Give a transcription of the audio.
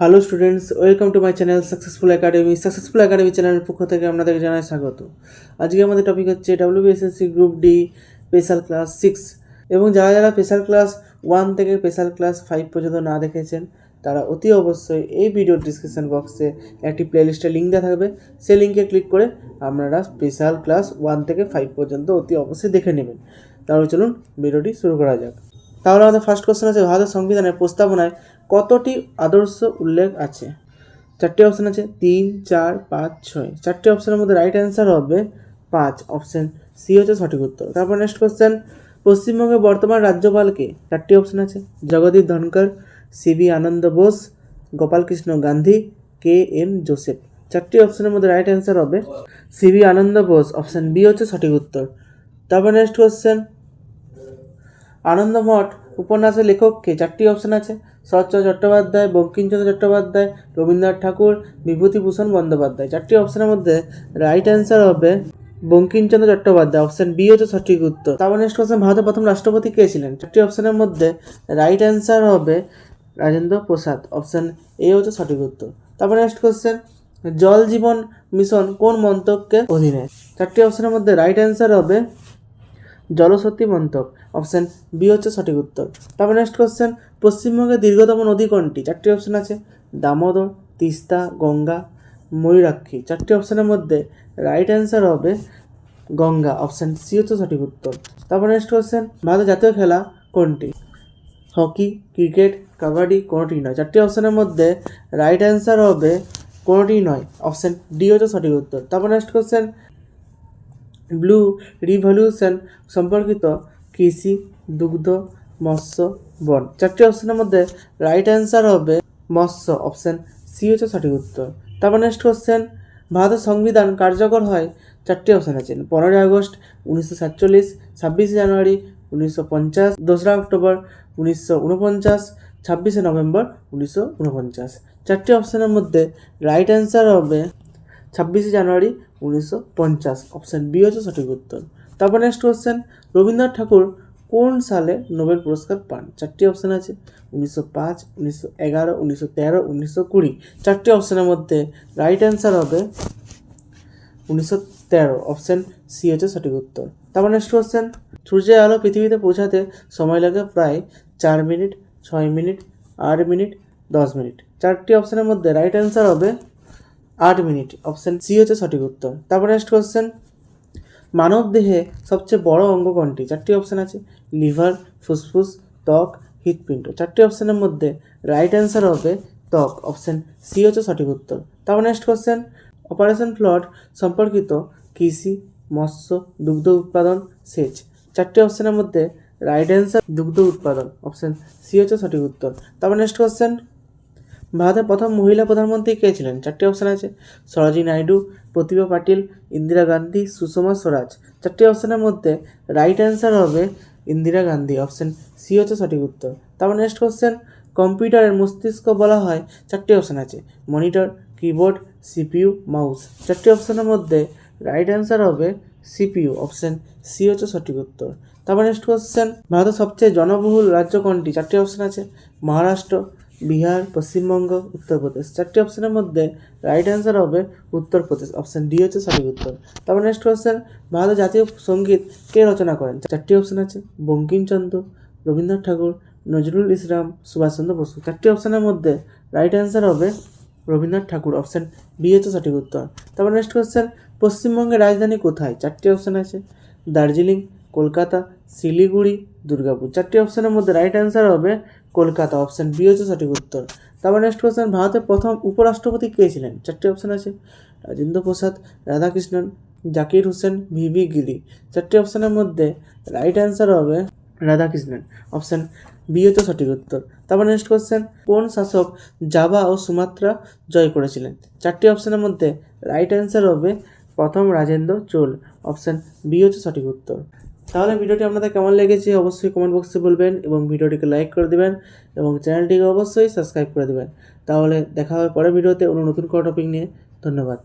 Hello students, welcome to my channel successful academy চ্যানেলের পক্ষ থেকে আপনাদের জানাই স্বাগত। আজকে আমাদের টপিক হচ্ছে WBSSC group D special class 6 এবং যারা স্পেশাল ক্লাস 1 থেকে স্পেশাল ক্লাস 5 পর্যন্ত না দেখেছেন তারা অতি অবশ্যই এই ভিডিওর ডিসক্রিপশন বক্সে একটি প্লেলিস্টের লিঙ্ক দেওয়া থাকবে। সেই লিঙ্কে ক্লিক করে আপনারা স্পেশাল ক্লাস 1 থেকে 5 পর্যন্ত অতি অবশ্যই দেখে নেবেন। তাহলে চলুন ভিডিওটি শুরু করা যাক। তাহলে আমাদের ফার্স্ট কোশ্চেন আছে, ভারতের সংবিধানের প্রস্তাবনায় কতটি আদর্শ উল্লেখ আছে? চারটি অপশান আছে, 3, 4, 5, 6। চারটি অপশানের মধ্যে রাইট অ্যান্সার হবে 5, অপশান সি হচ্ছে সঠিক উত্তর। তারপর নেক্সট কোশ্চেন, পশ্চিমবঙ্গের বর্তমান রাজ্যপালকে? চারটি অপশান আছে, জগদীপ ধনকর, সিবি আনন্দ বোস, গোপালকৃষ্ণ গান্ধী, KM জোসেফ। চারটি অপশানের মধ্যে রাইট অ্যান্সার হবে সিবি আনন্দ বোস, অপশান বি হচ্ছে সঠিক উত্তর। তারপর নেক্সট কোশ্চেন, আনন্দমঠ উপন্যাসের লেখককে? চারটি অপশান আছে, শরৎচন্দ্র চট্টোপাধ্যায়, বঙ্কিমচন্দ্র চট্টোপাধ্যায়, রবীন্দ্রনাথ ঠাকুর, বিভূতিভূষণ বন্দ্যোপাধ্যায়। চারটি অপশানের মধ্যে রাইট অ্যান্সার হবে বঙ্কিমচন্দ্র চট্টোপাধ্যায়, অপশান বি হচ্ছে সঠিক উত্তর। তারপর নেক্সট কোশ্চেন, ভারতের প্রথম রাষ্ট্রপতি কে ছিলেন? চারটি অপশানের মধ্যে রাইট অ্যান্সার হবে রাজেন্দ্র প্রসাদ, অপশান এ হচ্ছে সঠিক উত্তর। তারপর নেক্সট কোশ্চেন, জল জীবন মিশন কোন মন্ত্রকের অধীনে? চারটি অপশানের মধ্যে রাইট অ্যান্সার হবে জলশক্তি মন্ত্রক, অপশান বি হচ্ছে সঠিক উত্তর। তারপর নেক্সট কোশ্চেন, পশ্চিমবঙ্গের দীর্ঘতম নদী কোনটি? চারটি অপশান আছে, দামোদর, তিস্তা, গঙ্গা, ময়ূরাক্ষী। চারটি অপশানের মধ্যে রাইট অ্যান্সার হবে গঙ্গা, অপশান সি হচ্ছে সঠিক উত্তর। তারপর নেক্সট কোশ্চেন, ভারতের জাতীয় খেলা কোনটি? হকি, ক্রিকেট, কাবাডি, কোনোটি নয়। চারটি অপশানের মধ্যে রাইট অ্যান্সার হবে কোনোটি নয়, অপশান ডি হচ্ছে সঠিক উত্তর। তারপর নেক্সট কোশ্চেন, ব্লু রিভলিউশন সম্পর্কিত কৃষি, দুগ্ধ, মৎস্য, বন। চারটি অপশানের মধ্যে রাইট অ্যান্সার হবে মৎস্য, অপশান সি হচ্ছে সঠিক উত্তর। তারপর নেক্সট কোশ্চেন, ভারতের সংবিধান কার্যকর হয়? চারটি অপশান আছে, 15 আগস্ট 1947, 26 জানুয়ারি 1950, 2রা অক্টোবর 1949, 26শে নভেম্বর 1949। চারটি অপশানের মধ্যে রাইট অ্যান্সার হবে 26শে জানুয়ারি 1950, অপশান বি হচ্ছে সঠিক উত্তর। তারপর নেক্সট কোশ্চেন, রবীন্দ্রনাথ ঠাকুর কোন সালে নোবেল পুরস্কার পান? চারটি অপশান আছে, 1905, 1911, 1913, 1920। চারটি অপশানের মধ্যে রাইট অ্যান্সার হবে 1913, অপশান সি হচ্ছে সঠিক উত্তর। তারপর নেক্সট কোশ্চেন, সূর্যের আলো পৃথিবীতে পৌঁছাতে সময় লাগে প্রায় 4 মিনিট, 6 মিনিট, 8 মিনিট, 10 মিনিট। চারটি অপশানের মধ্যে রাইট অ্যান্সার হবে 8 মিনিট, অপশান সি হচ্ছে সঠিক উত্তর। তারপর নেক্সট কোশ্চেন, মানব দেহে সবচেয়ে বড় অঙ্গ কোনটি? চারটি অপশান আছে, লিভার, ফুসফুস, ত্বক, হৃৎপিণ্ড। চারটি অপশানের মধ্যে রাইট অ্যান্সার হবে ত্বক, অপশান সি হচ্ছে সঠিক উত্তর। তারপর নেক্সট কোশ্চেন, অপারেশন ফ্লাড সম্পর্কিত কৃষি, মৎস্য, দুগ্ধ উৎপাদন, সেচ। চারটি অপশানের মধ্যে রাইট অ্যান্সার দুগ্ধ উৎপাদন, অপশান সি হচ্ছে সঠিক উত্তর। তারপর নেক্সট কোশ্চেন, ভারতের প্রথম মহিলা প্রধানমন্ত্রী কে ছিলেন? চারটি অপশান আছে, সরোজিনী নাইডু, প্রতিভা পাটিল, ইন্দিরা গান্ধী, সুষমা স্বরাজ। চারটি অপশানের মধ্যে রাইট অ্যান্সার হবে ইন্দিরা গান্ধী, অপশান সি হচ্ছে সঠিক উত্তর। তারপর নেক্সট কোশ্চেন, কম্পিউটারের মস্তিষ্ক বলা হয়? চারটি অপশান আছে, মনিটর, কিবোর্ড, CPU, মাউস। চারটি অপশানের মধ্যে রাইট অ্যান্সার হবে CPU, অপশান সি হচ্ছে সঠিক উত্তর। তারপর নেক্সট কোশ্চেন, ভারতের সবচেয়ে জনবহুল রাজ্য কোনটি? চারটি অপশান আছে, মহারাষ্ট্র, বিহার, পশ্চিমবঙ্গ, উত্তরপ্রদেশ। চারটি অপশানের মধ্যে রাইট অ্যান্সার হবে উত্তরপ্রদেশ, অপশান ডি হচ্ছে সঠিক উত্তর। তারপর নেক্সট কোশ্চেন, ভারতের জাতীয় সঙ্গীত কে রচনা করেন? চারটি অপশান আছে, বঙ্কিমচন্দ্র, রবীন্দ্রনাথ ঠাকুর, নজরুল ইসলাম, সুভাষচন্দ্র বসু। চারটি অপশানের মধ্যে রাইট অ্যান্সার হবে রবীন্দ্রনাথ ঠাকুর, অপশান বি হচ্ছে সঠিক উত্তর। তারপর নেক্সট কোশ্চেন, পশ্চিমবঙ্গের রাজধানী কোথায়? চারটি অপশান আছে, দার্জিলিং, কলকাতা, শিলিগুড়ি, দুর্গাপুর। চারটি অপশানের মধ্যে রাইট অ্যান্সার হবে কলকাতা, অপশান বি হচ্ছে সঠিক উত্তর। তারপর নেক্সট কোশ্চেন, ভারতের প্রথম উপরাষ্ট্রপতি কে ছিলেন? চারটি অপশান আছে, রাজেন্দ্র প্রসাদ, রাধাকৃষ্ণন, জাকির হোসেন, VV গিরি। চারটি অপশানের মধ্যে রাইট অ্যান্সার হবে রাধাকৃষ্ণন, অপশান বি হচ্ছে সঠিক উত্তর। তারপর নেক্সট কোশ্চেন, কোন শাসক জাভা ও সুমাত্রা জয় করেছিলেন? চারটি অপশানের মধ্যে রাইট অ্যান্সার হবে প্রথম রাজেন্দ্র চোল, অপশান বি হচ্ছে সঠিক উত্তর। তাহলে ভিডিওটি আপনাদের কেমন লেগেছে অবশ্যই কমেন্ট বক্সে বলবেন এবং ভিডিওটিকে লাইক করে দেবেন এবং চ্যানেলটিকে অবশ্যই সাবস্ক্রাইব করে দেবেন। তাহলে দেখা হবে পরের ভিডিওতে অন্য নতুন কোনো টপিক নিয়ে। ধন্যবাদ।